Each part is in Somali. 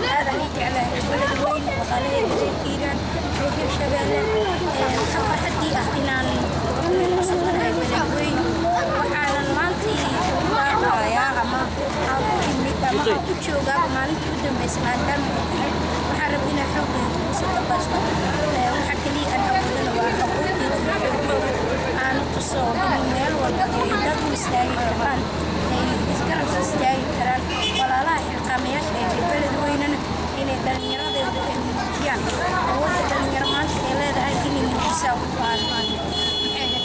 هذا هيك على البلد وين وقالي إيران في شباب حدي احتنان صدر هاي البلد وين وحالا مانتي يا أما ما كنتشوجا ما نتقدم بس ما كان وحربنا حب وسط وحكى لي أنا أقول وحقوقي أنا تصور من والبقية مستعي كمان إذكر مستعي كمان ولا لا القاميات في البلد ويننا إن الدنيا يعني هو الدنيا ما تقول هذا كني مساو وعارفان حاجة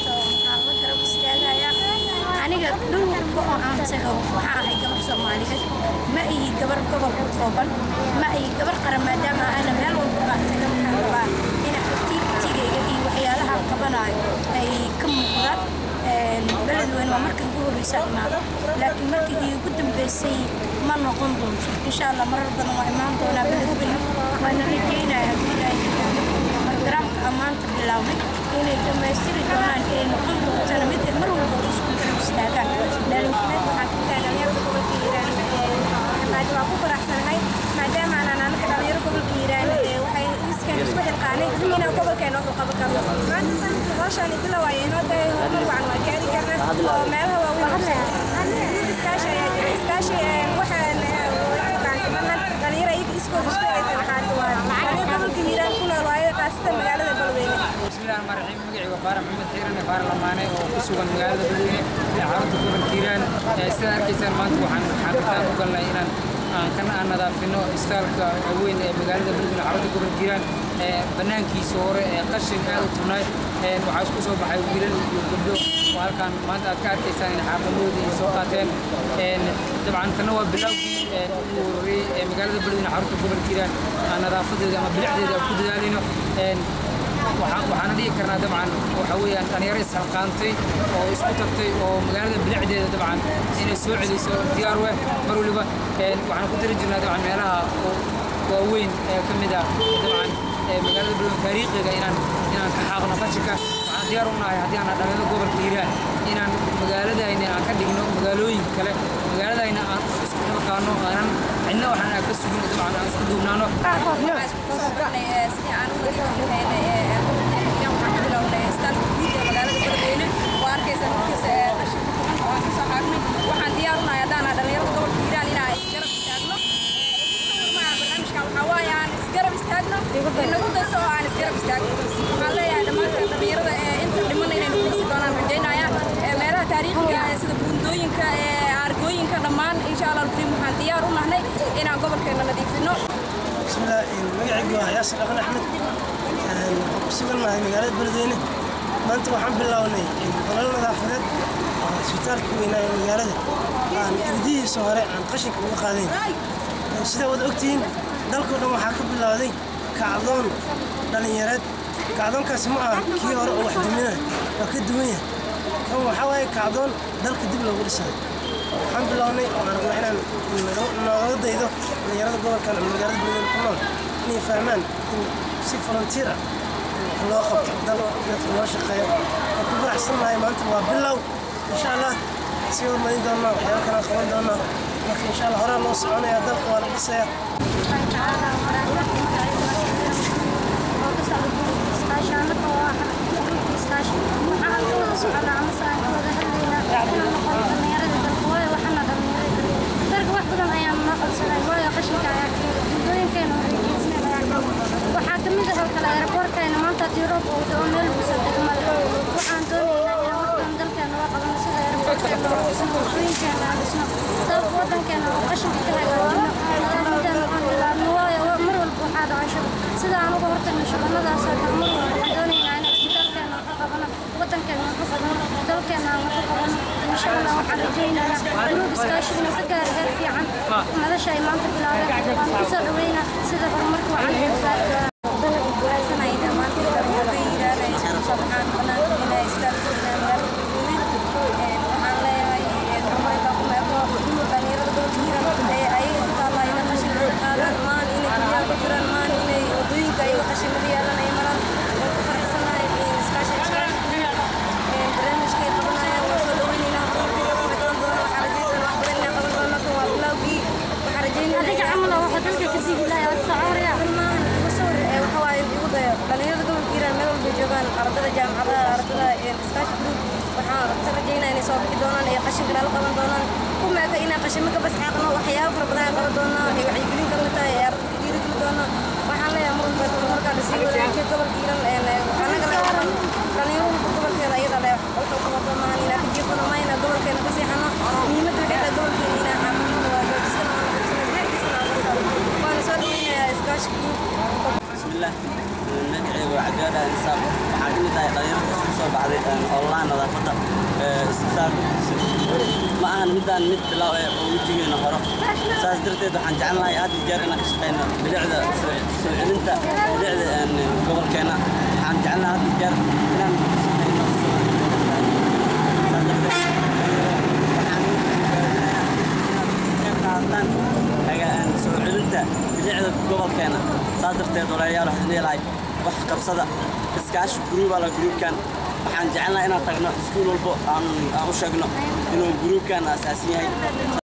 الله قرب مستعي يا أنا قدر عم تسوي وحاجة قبل سومالي ما أي قبر قبل ما أي قبر قرن ما دام أنا من الوقت تجمع هنا تيجي وحيالها قبنا أي كم مرة البلد وين ومركز جوه يسمع لكن مركز يقدم بسي ما نقوم إن شاء الله مرة بدنا إمام دونا بلد وين وأنا رجينا الجرام أمان تبلاوي هنا لما يصير دونا إن نقوم أنا مثل مرة بقولش كنت مستعجل لأن كنت حكيت أنا يركض الكيران ما توقف رأسنا هاي ما دام أنا كده يركض الكيران وهاي كان يسبح القاني هنا قبل كانوا قبل كان عشان يطلع وين هذا هو عن مكاني كان ما هو إسكاشي واحد كمان غير أي إسكو قبل كيران كنا رأي قصة مجال البلوين. بسم الله الرحمن الرحيم مجيء وفار محمد حيران فار لمانة وقصوا مجال البلوين عرض قبل كيران استدار كيسان مانت وحن حكتان وقلنا إيران كان أنا ضافينه استالك وين مجال البلوين عرض قبل كيران بنان كيسور قشن هذا تناي وعاش كسب حي ويل وقبله وهالكان ما أنت أذكر كيسان حافظوا دي سوقاتين طبعا كانوا بلاقي وري مجال البلوين عرض قبل كيران أنا ضافت إذا ما بلعت إذا كنت دالينه waxaan dhigi karnaa dabcan waxa weeyaan dhalinyaro isxilqaantay oo isku tagtay oo magaalada bilicdeeda dabcan inay soo celiso diyaar weeh mar waliba waxaan ku diri jirnaa dabcan meelaha waaweyn ee ka mid ah dabcan magaalada bilow taariikhiga inaan ka xaqno qashinka waxaan diyaar u nahay haddii aan dhalinyarada gobolka Hiiraan inaan magaaladayna aan ka dhigno magaalooyin kale magaaladayna aan isku xilqaano aan cidna waxaan ka sugin dabcan aan isku duubnaano waxaan diyaaruna hadaan dhalinyarada gobolka Hiiraan inay isgarab istaagno barnaamijka waxa waaye aan isgarab istaagno inagu daso aan isgarab istaagno waxaan leeyahay dhammaan dhalinyarada inta dhiman inay nuusi doonaan rajaynaya meelaha taariikhiga sida buundooyinka argooyinka dhammaan insha Allah waxaan diyaar u nahay inaan gobolkeena nadiifino بسم الله مجيء ياسر أخن أحمد وكسبنا مع مجالات بلدينا ما أنت وحنا بالله قلنا نظافة سبتال كوينا مجالات عن إبدي صهراء عن قشك وقادين سيدا ودقتين دلكم وحكب بالله ذي كعضون دلنيرات كعضون كاسماء كيور واحد منها وكدوية كم حواي كعضون دلك دبلة ورسالة الحمد لله أنا نرد إذا يرد قبل كان المجرد من الكلام إني فهمان سي فرنتيرا الله خبط دلوا يدخلوا شقيا وكبر أحسن ما يمانت وبالله إن شاء الله سيور ما يدنا وحياة كنا خوان دنا لكن إن شاء الله هرا نوصل عنا يا دلق ولا بسيا waxaa kamid ah kala airportkayna maanta Europe oo meel u soo degmada waxaan doonaynaa inaan waxaan dalkeena waa qaban sida airportkayna oo suuqyinkeena dhisno dalka wadankeena oo qashinka ka hagaajino nadaafadana aan ilaaliyo waayo mar walba waxaa dhacay sida aan uga hortagno shaqadaas oo mar walba waxaan doonaynaa in dalkeena wax qabano wadankeena wax qabano dalkeena wax qabano insha Allah waxaan rajaynayaa inuu iskaashi inuu ka gaaro heer fiican madasha ay maanta bilaabeen waan ku soo dhaweynaa sida horumarka waxaan doonaan ardada jaamacadaha ardada iskaashi group waxaan rajaynaa inay soo bixi doonaan ee qashinka la qaban doonaan kumeeka inaan qashimo ka bas xaaqno waxyaabo fara badan qaban doonaa ee wacyigelin ka mid tahay ee ardada dhiirigelin doonaa waxaan leeyahay markaa lasii wadaajiyo gobolka Hiiraan anaga leeyahay dhalinyarada gobolkeeda iyada leh wuxuu ku wado maahan inaan ka jiifano mayna gobolkeena ka seexano muhiimadda waxay tahay gobolkeena inaan xaaqno waa joojisano waana soo dhaweynayaa iskaashi group bismillah magacaygu Cabdiwaaxid Isaaq waxaan ka mid ahay dhalinyarada isku soo baxday online nadaafadda ma ahan midaan mid bilow oo wejigeena horo saas darteed waxaan jecelnahay had jeer inaan ka shaqeyno bilicda soo celinta bilicda gobolkeena waxaan jecelnahay had jeer inaan ka shaqeyno saas darteed waxaan soo celinta bilicda gobolkeena saas darteed walaalayaal waxaan leeyahay wax qabsada iskaashi groupkan waxaan jecelnahay inaan tagno iskuul walbo aan u sheegno inuu groupkan aasaasan yahay